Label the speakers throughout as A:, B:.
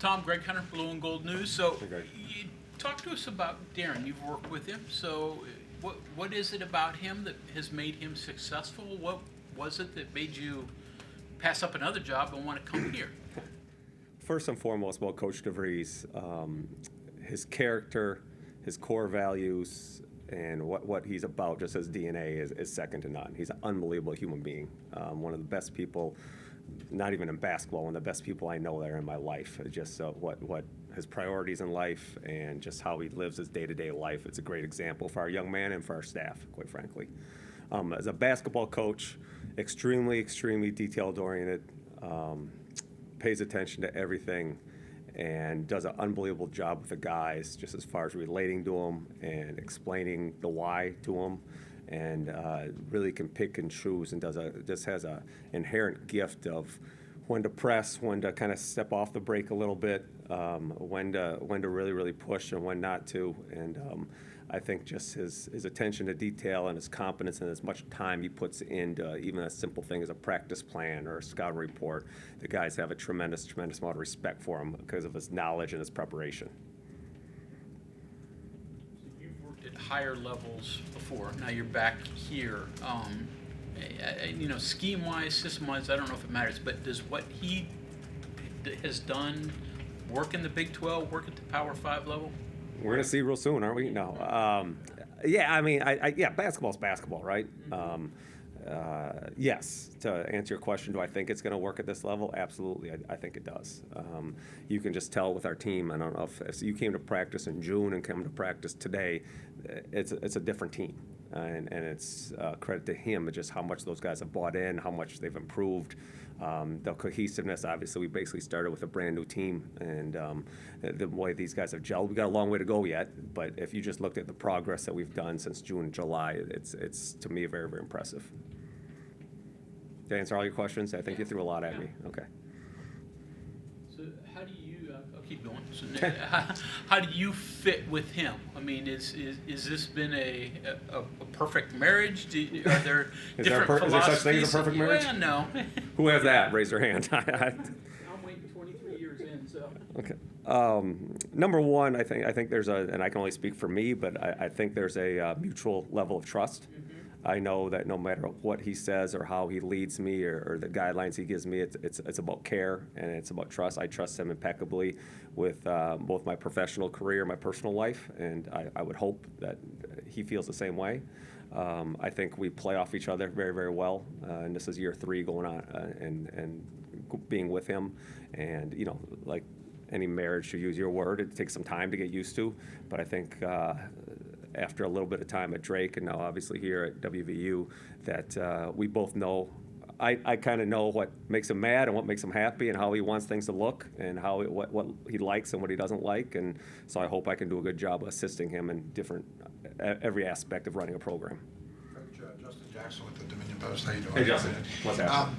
A: Tom, Greg Hunter, Blue and Gold News. So,
B: Okay.
A: you talk to us about Darren. You've worked with him. So, what is it about him that has made him successful? What was it that made you pass up another job and want to come here?
B: First and foremost, about Coach DeVries, his character, his core values, and what he's about, just his DNA, is second to none. He's an unbelievable human being. One of the best people, not even in basketball, one of the best people I know that are in my life. Just what his priorities in life and just how he lives his day-to-day life. It's a great example for our young man and for our staff, quite frankly. As a basketball coach, extremely detail-oriented, pays attention to everything, and does an unbelievable job with the guys, just as far as relating to them and explaining the why to them, and really can pick and choose, and just has a inherent gift of when to press, when to kind of step off the brake a little bit, when to really push, and when not to. And I think just his attention to detail and his competence and as much time he puts into even a simple thing as a practice plan or a scouting report, the guys have a tremendous amount of respect for him because of his knowledge and his preparation.
A: So you've worked at higher levels before. Now you're back here. Scheme-wise, system-wise, I don't know if it matters, but does what he has done work in the Big 12, work at the Power 5 level?
B: We're going to see real soon, aren't we? No. Basketball's basketball, right? Yes. To answer your question, do I think it's going to work at this level? Absolutely. I think it does. You can just tell with our team. I don't know if you came to practice in June and come to practice today, it's a different team. And it's credit to him, just how much those guys have bought in, how much they've improved. The cohesiveness, obviously, we basically started with a brand new team, and the way these guys have gelled, we got a long way to go yet, but if you just looked at the progress that we've done since June and July, it's to me very very impressive. Did I answer all your questions? I think you threw a lot at me. Okay.
A: So how do you, I'll keep going. So how do you fit with him? I mean, is this been a perfect marriage? Are there different philosophies?
B: Is there such thing as a perfect marriage?
A: Well, no.
B: Who has that? Raise their hand.
A: I'm waiting 23 years in, so.
B: Okay. Number one, I think there's and I can only speak for me, but I think there's a mutual level of trust. I know that no matter what he says or how he leads me or the guidelines he gives me, it's about care and it's about trust. I trust him impeccably with both my professional career, my personal life, and I would hope that he feels the same way. I think we play off each other very, very well, and this is year 3 going on and being with him. And, like any marriage, to use your word, it takes some time to get used to, but I think after a little bit of time at Drake and now obviously here at WVU, that we both know, I kind of know what makes him mad and what makes him happy and how he wants things to look and what he likes and what he doesn't like, and so I hope I can do a good job of assisting him in every aspect of running a program.
C: Coach Justin Jackson with the Dominion Post. How you doing?
B: Hey Justin, what's happening?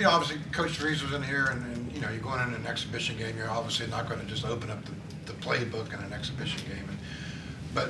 C: Obviously Coach DeVries was in here, and you're going in an exhibition game. You're obviously not going to just open up the playbook in an exhibition game. But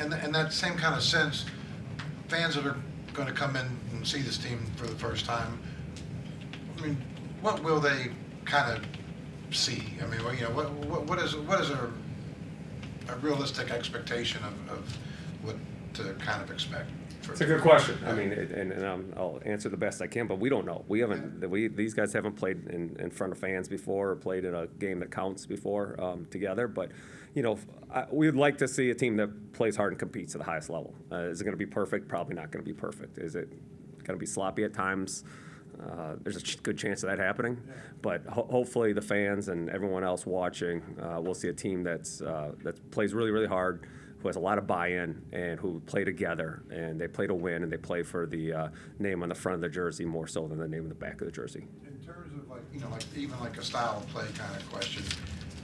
C: in that same kind of sense, fans that are going to come in and see this team for the first time, I mean, what will they kind of see? I mean, what is a realistic expectation of what to kind of expect?
B: It's a good question. I mean, and I'll answer the best I can, but we don't know. We haven't. These guys haven't played in front of fans before or played in a game that counts before together. But we'd like to see a team that plays hard and competes at the highest level. Is it going to be perfect? Probably not going to be perfect. Is it going to be sloppy at times? There's a good chance of that happening. But hopefully the fans and everyone else watching will see a team that plays really, really hard, who has a lot of buy-in and who play together, and they play to win, and they play for the name on the front of the jersey more so than the name on the back of the jersey.
C: In terms of even a style of play kind of question,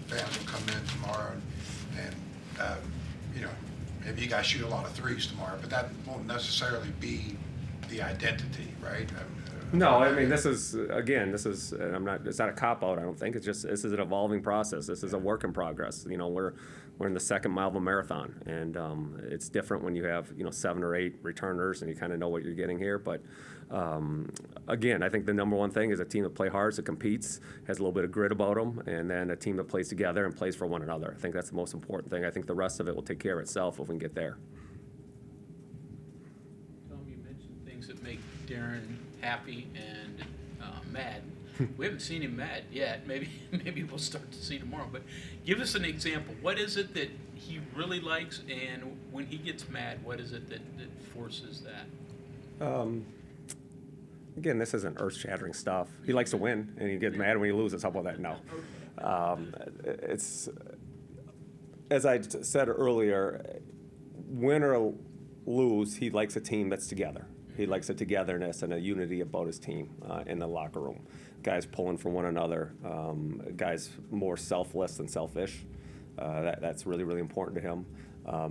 C: fans will come in tomorrow and maybe you guys shoot a lot of threes tomorrow, but that won't necessarily be the identity, right?
B: No, I mean, this is, and it's not a cop-out, I don't think. It's just, this is an evolving process. This is a work in progress. You know, we're in the second mile of a marathon, and it's different when you have, 7 or 8 returners and you kind of know what you're getting here. But again, I think the number one thing is a team that plays hard, that competes, has a little bit of grit about them, and then a team that plays together and plays for one another. I think that's the most important thing. I think the rest of it will take care of itself if we can get there.
A: Tom, you mentioned things that make Darren happy and mad. We haven't seen him mad yet. Maybe we'll start to see tomorrow. But give us an example. What is it that he really likes, and when he gets mad, what is it that forces that?
B: Again, this isn't earth-shattering stuff. He likes to win, and he gets mad when he loses. How about that? No. It's, as I said earlier, win or lose, he likes a team that's together. He likes a togetherness and a unity about his team in the locker room. Guys pulling for one another, guys more selfless than selfish. That's really, really important to him.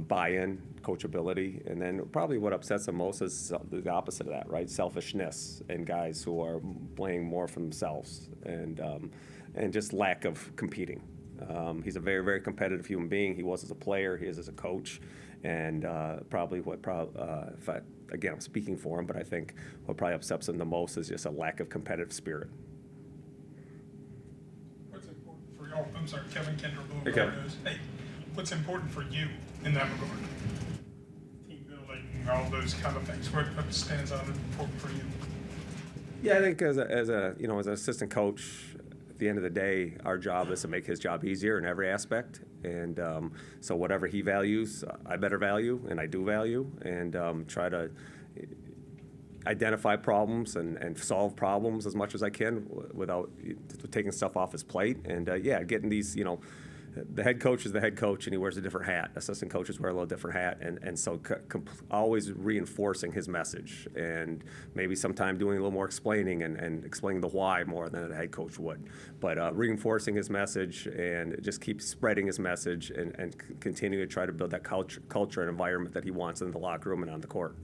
B: Buy-in, coachability, and then probably what upsets him most is the opposite of that, right? Selfishness and guys who are playing more for themselves and just lack of competing. He's a very, very competitive human being. He was as a player, he is as a coach, and again, I'm speaking for him, but I think what probably upsets him the most is just a lack of competitive spirit.
D: What's important for y'all? I'm sorry, Kevin Kendall.
B: Hey, Kevin.
D: Hey, what's important for you in that regard? Team building, all those kind of things. What stands out as important for you?
B: Yeah, I think as an assistant coach, at the end of the day, our job is to make his job easier in every aspect. And so whatever he values, I better value, and I do value, and try to identify problems and solve problems as much as I can without taking stuff off his plate. And getting these, the head coach is the head coach, and he wears a different hat. Assistant coaches wear a little different hat, and so always reinforcing his message, and maybe sometime doing a little more explaining and explaining the why more than a head coach would. But reinforcing his message and just keep spreading his message and continue to try to build that culture and environment that he wants in the locker room and on the court.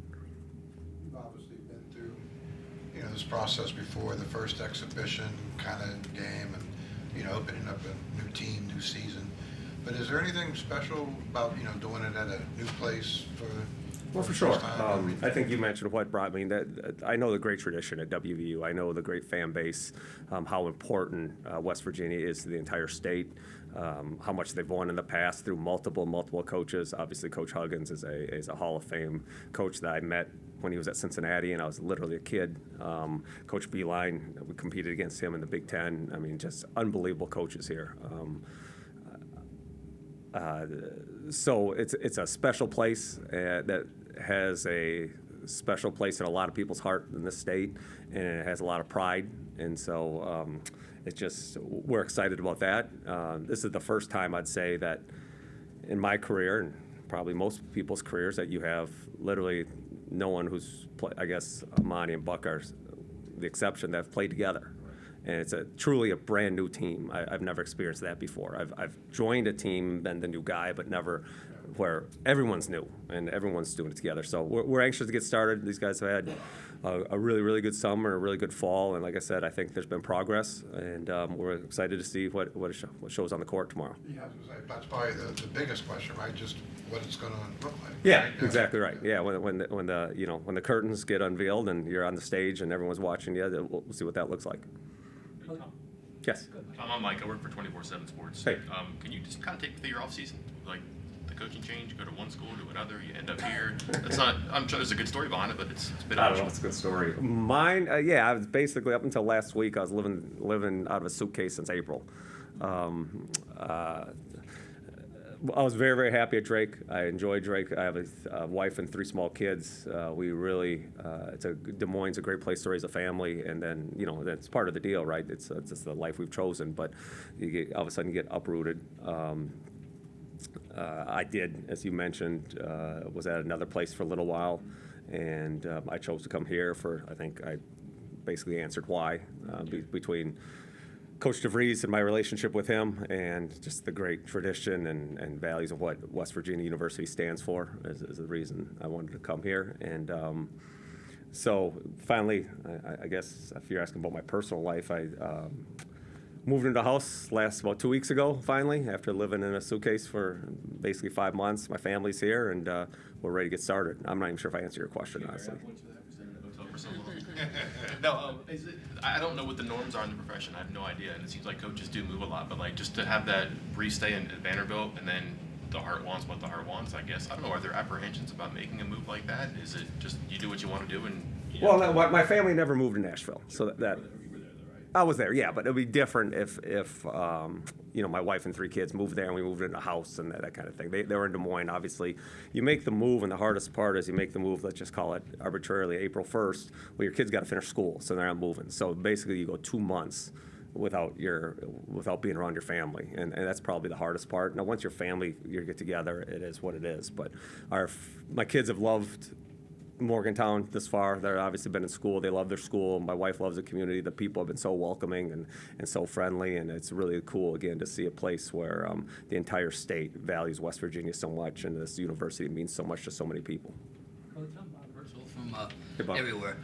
C: You've obviously been through, this process before, the first exhibition kind of game, and opening up a new team, new season. But is there anything special about, doing it at a new place
B: Well, for sure. I think you mentioned what brought me. That I know the great tradition at WVU. I know the great fan base, how important West Virginia is to the entire state, how much they've won in the past through multiple coaches. Obviously, Coach Huggins is a Hall of Fame coach that I met when he was at Cincinnati, and I was literally a kid. Coach Beeline, we competed against him in the Big Ten. I mean, just unbelievable coaches here. So it's a special place that has a special place in a lot of people's heart in this state, and it has a lot of pride. And so it's just, we're excited about that. This is the first time I'd say that in my career, and probably most people's careers, that you have literally no one who's, I guess Amani and Buck are the exception, that have played together. And it's truly a brand new team. I've never experienced that before. I've joined a team, been the new guy, but never where everyone's new and everyone's doing it together. So we're anxious to get started. These guys have had a really, really good summer, a really good fall, and like I said, I think there's been progress, and we're excited to see what shows on the court tomorrow.
C: Yeah, I was gonna say, that's probably the biggest question, right? Just what it's going to look like.
B: Yeah,
C: right?
B: exactly right. Yeah, when the curtains get unveiled and you're on the stage and everyone's watching you, we'll see what that looks like.
A: Hey, Tom.
B: Yes.
E: Tom, I'm Mike. I work for 24/7 Sports.
B: Hey.
E: Can you just kind of take me through your off season, like the coaching change? You go to one school to another, you end up here. That's not. I'm sure there's a good story behind it, but it's a bit.
B: I don't know. It's a good story. Mine, I was basically up until last week. I was living out of a suitcase since April. I was very, very happy at Drake. I enjoy Drake. I have a wife and 3 small kids. We really, Des Moines is a great place to raise a family, and then that's part of the deal, right? It's the life we've chosen, but all of a sudden you get uprooted. I did, as you mentioned, was at another place for a little while, and I chose to come here for, I think I basically answered why, between Coach DeVries and my relationship with him, and just the great tradition and values of what West Virginia University stands for is the reason I wanted to come here. And So finally, I guess if you're asking about my personal life, I moved into a house about 2 weeks ago, finally, after living in a suitcase for basically 5 months. My family's here, and we're ready to get started. I'm not even sure if I answered your question, honestly.
E: No, I don't know what the norms are in the profession. I have no idea, and it seems like coaches do move a lot. But like just to have that brief stay at Vanderbilt, and then the heart wants what the heart wants. I guess I don't know. Are there apprehensions about making a move like that? Is it just you do what you want to do and?
B: Well, my family never moved to Nashville, so that I was there, yeah, but it'd be different if my wife and 3 kids moved there and we moved in a house and that kind of thing. They were in Des Moines, obviously. You make the move, and the hardest part is you make the move, let's just call it arbitrarily April 1st. Well, your kids got to finish school, so they're not moving. So basically you go 2 months without being around your family, and that's probably the hardest part. Now, once your family, you get together, it is what it is. But my kids have loved Morgantown this far. They've obviously been in school. They love their school. My wife loves the community. The people have been so welcoming and so friendly, and it's really cool, again, to see a place where the entire state values West Virginia so much, and this university means so much to so many people.
F: Coach, I'm Bob Herschel from
B: Hey, Bob.
F: everywhere.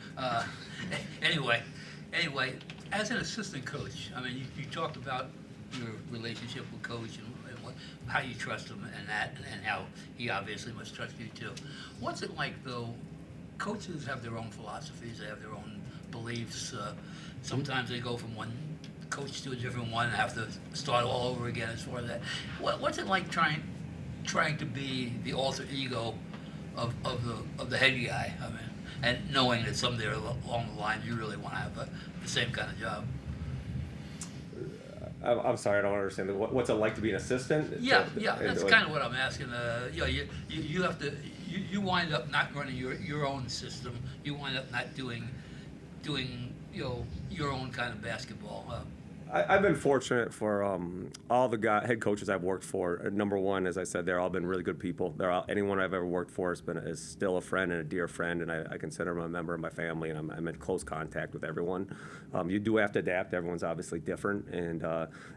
F: Anyway, as an assistant coach, I mean, you talked about your relationship with Coach and how you trust him and how he obviously must trust you too. What's it like, though? Coaches have their own philosophies, they have their own beliefs. Sometimes they go from one coach to a different one and have to start all over again as far as that. What's it like trying to be the alter ego of the head guy? I mean, and knowing that someday along the line you really want to have the same kind of job.
B: I'm sorry, I don't understand. What's it like to be an assistant?
F: Yeah, that's kind of what I'm asking. You have to. You wind up not running your own system. You wind up not doing your own kind of basketball.
B: I've been fortunate for all the head coaches I've worked for. Number one, as I said, they've all been really good people. Anyone I've ever worked for is still a friend and a dear friend, and I consider them a member of my family, and I'm in close contact with everyone. You do have to adapt. Everyone's obviously different, and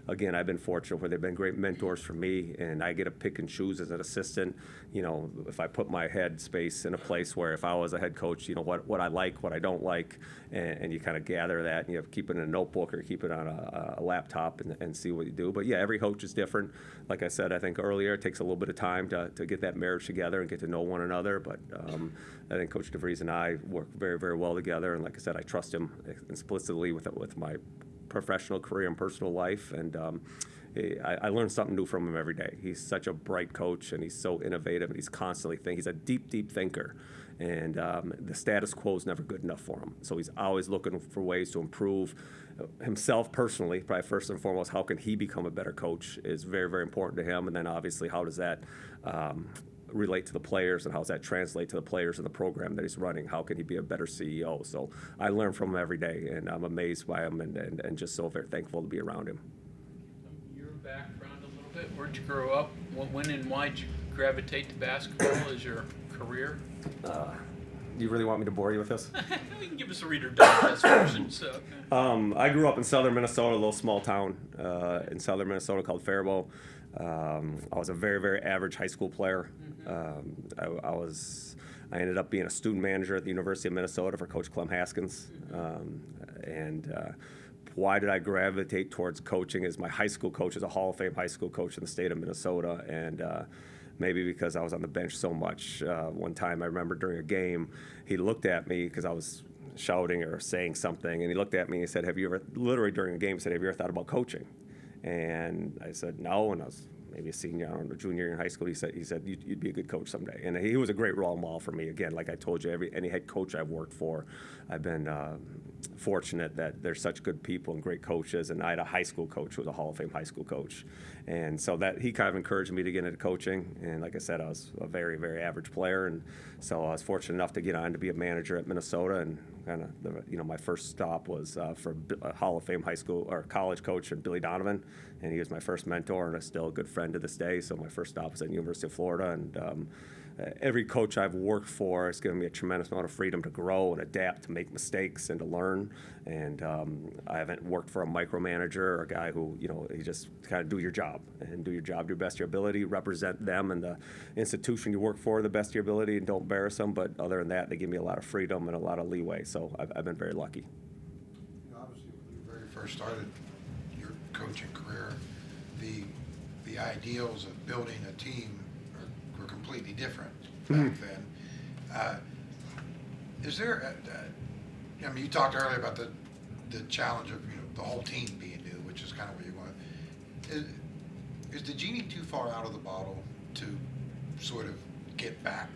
B: again, I've been fortunate where they've been great mentors for me, and I get to pick and choose as an assistant. If I put my head space in a place where if I was a head coach, what I like, what I don't like, and you kind of gather that, and you keep it in a notebook or keep it on a laptop and see what you do. But yeah, every coach is different. Like I said, I think earlier, it takes a little bit of time to get that marriage together and get to know one another. But I think Coach DeVries and I work very, very well together. And like I said, I trust him explicitly with my professional career and personal life. And I learn something new from him every day. He's such a bright coach, and he's so innovative, and he's constantly thinking. He's a deep, deep thinker. And the status quo is never good enough for him. So he's always looking for ways to improve himself personally. Probably first and foremost, how can he become a better coach is very, very important to him. And then obviously, how does that relate to the players, and how does that translate to the players in the program that he's running? How can he be a better CEO? So I learn from him every day, and I'm amazed by him and just so very thankful to be around him.
A: Your background a little bit, where'd you grow up? When and why did you gravitate to basketball as your career?
B: Do you really want me to bore you with this?
A: You can give us a Reader Digest version. So.
B: I grew up in southern Minnesota, a little small town in southern Minnesota called Faribault. I was a very, very average high school player. I ended up being a student manager at the University of Minnesota for Coach Clem Haskins. Why did I gravitate towards coaching? Is my high school coach is a Hall of Fame high school coach in the state of Minnesota, and maybe because I was on the bench so much. One time I remember during a game, he looked at me because I was shouting or saying something, and he looked at me and he said, literally during a game, he said, have you ever thought about coaching? And I said, no, and I was maybe a senior or a junior in high school. He said you'd be a good coach someday. And he was a great role model for me. Again, like I told you, any head coach I've worked for, I've been fortunate that there's such good people and great coaches. And I had a high school coach who was a Hall of Fame high school coach. And so that he kind of encouraged me to get into coaching. And like I said, I was a very, very average player. And so I was fortunate enough to get on to be a manager at Minnesota. And kind of, my first stop was for a Hall of Fame high school or college coach, Billy Donovan. And he was my first mentor and is still a good friend to this day. So my first stop was at the University of Florida. And every coach I've worked for has given me a tremendous amount of freedom to grow and adapt, to make mistakes and to learn. And I haven't worked for a micromanager or a guy who, he just kind of do your job and do your job to the best of your ability, represent them and the institution you work for the best of your ability, and don't embarrass them. But other than that, they give me a lot of freedom and a lot of leeway. So I've been very lucky.
C: Obviously, when you very first started your coaching career, the ideals of building a team were completely different back then. Is there, you talked earlier about the challenge of the whole team being new, which is kind of where you want. Is the genie too far out of the bottle to sort of get back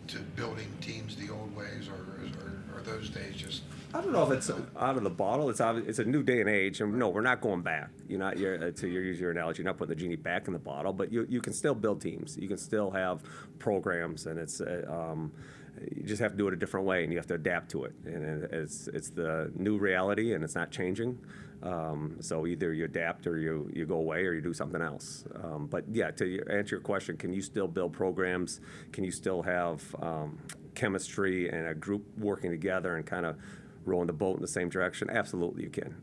C: to building teams the old ways, or are those days just?
B: I don't know if it's out of the bottle. It's a new day and age, and no, we're not going back. To use your analogy, you're not putting the genie back in the bottle, but you can still build teams. You can still have programs, and it's you just have to do it a different way, and you have to adapt to it. And it's the new reality, and it's not changing. So either you adapt, or you go away, or you do something else. But yeah, to answer your question, can you still build programs? Can you still have chemistry and a group working together and kind of rowing the boat in the same direction? Absolutely, you can.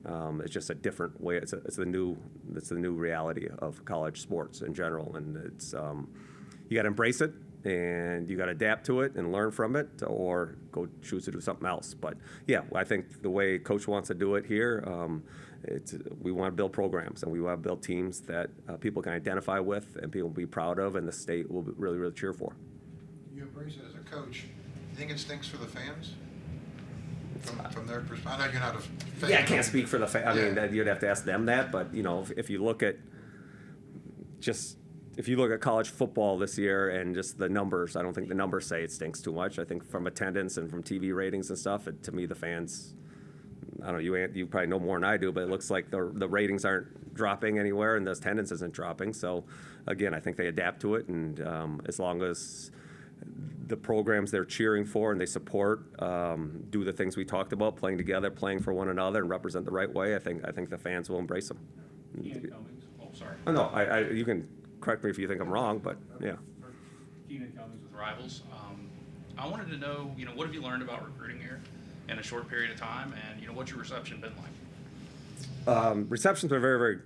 B: It's just a different way. It's the new reality of college sports in general, and it's you got to embrace it, and you got to adapt to it and learn from it, or go choose to do something else. But yeah, I think the way Coach wants to do it here, we want to build programs, and we want to build teams that people can identify with and people will be proud of, and the state will really, really cheer for.
C: You embrace it as a coach. You think it stinks for the fans? From their perspective, I know you're not a fan.
B: Yeah, I can't speak for the fans. I mean, you'd have to ask them that. But if you look at college football this year and just the numbers, I don't think the numbers say it stinks too much. I think from attendance and from TV ratings and stuff, to me the fans, I don't know, you probably know more than I do, but it looks like the ratings aren't dropping anywhere and the attendance isn't dropping. So again, I think they adapt to it, and as long as the programs they're cheering for and they support do the things we talked about, playing together, playing for one another, and represent the right way, I think the fans will embrace them.
G: Keenan Cummings. Oh, sorry.
B: Oh, no, you can correct me if you think I'm wrong, but yeah.
G: Keenan Cummings with Rivals. I wanted to know, what have you learned about recruiting here in a short period of time, and what's your reception been like?
B: Reception's been very, very,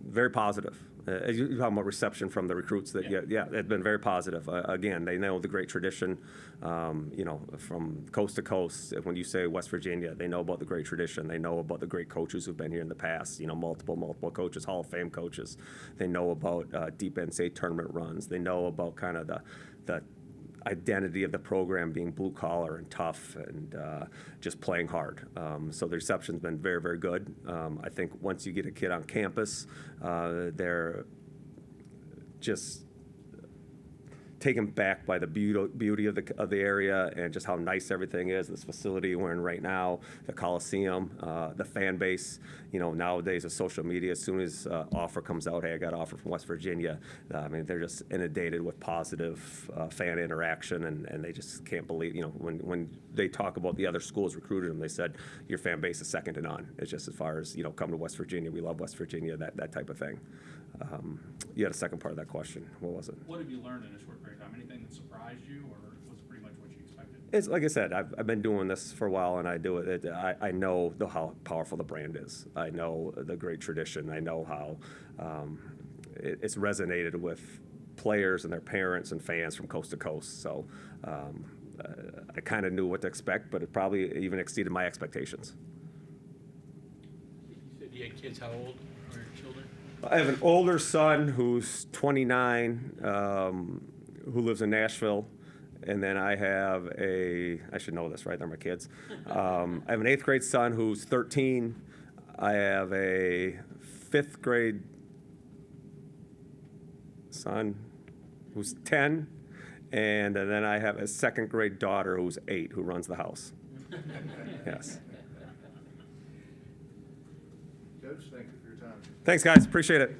B: very positive. You're talking about reception from the recruits. It's been very positive. Again, they know the great tradition, from coast to coast. When you say West Virginia, they know about the great tradition. They know about the great coaches who've been here in the past. Multiple coaches, Hall of Fame coaches. They know about deep NCAA tournament runs. They know about kind of the identity of the program being blue collar and tough and just playing hard. So the reception's been very, very good. I think once you get a kid on campus, they're just taken back by the beauty of the area and just how nice everything is. This facility we're in right now, the Coliseum, the fan base. Nowadays with social media, as soon as offer comes out, hey, I got an offer from West Virginia. They're just inundated with positive fan interaction, and they just can't believe. When they talk about the other schools recruited them, they said your fan base is second to none. It's just as far as come to West Virginia, we love West Virginia, that type of thing. You had a second part of that question. What was it?
G: What have you learned in a short period of time? Anything that surprised you, or was it pretty much what you expected?
B: It's like I said, I've been doing this for a while, and I do it. I know how powerful the brand is. I know the great tradition. I know how it's resonated with players and their parents and fans from coast to coast. So I kind of knew what to expect, but it probably even exceeded my expectations.
A: You said you had kids. How old are your children?
B: I have an older son who's 29, who lives in Nashville. And then I have I should know this, right? They're my kids. I have an 8th grade son who's 13. I have a 5th grade son who's 10. And then I have a 2nd grade daughter who's 8 who runs the house. Yes.
C: Coach, thank you for your time.
B: Thanks, guys. Appreciate it.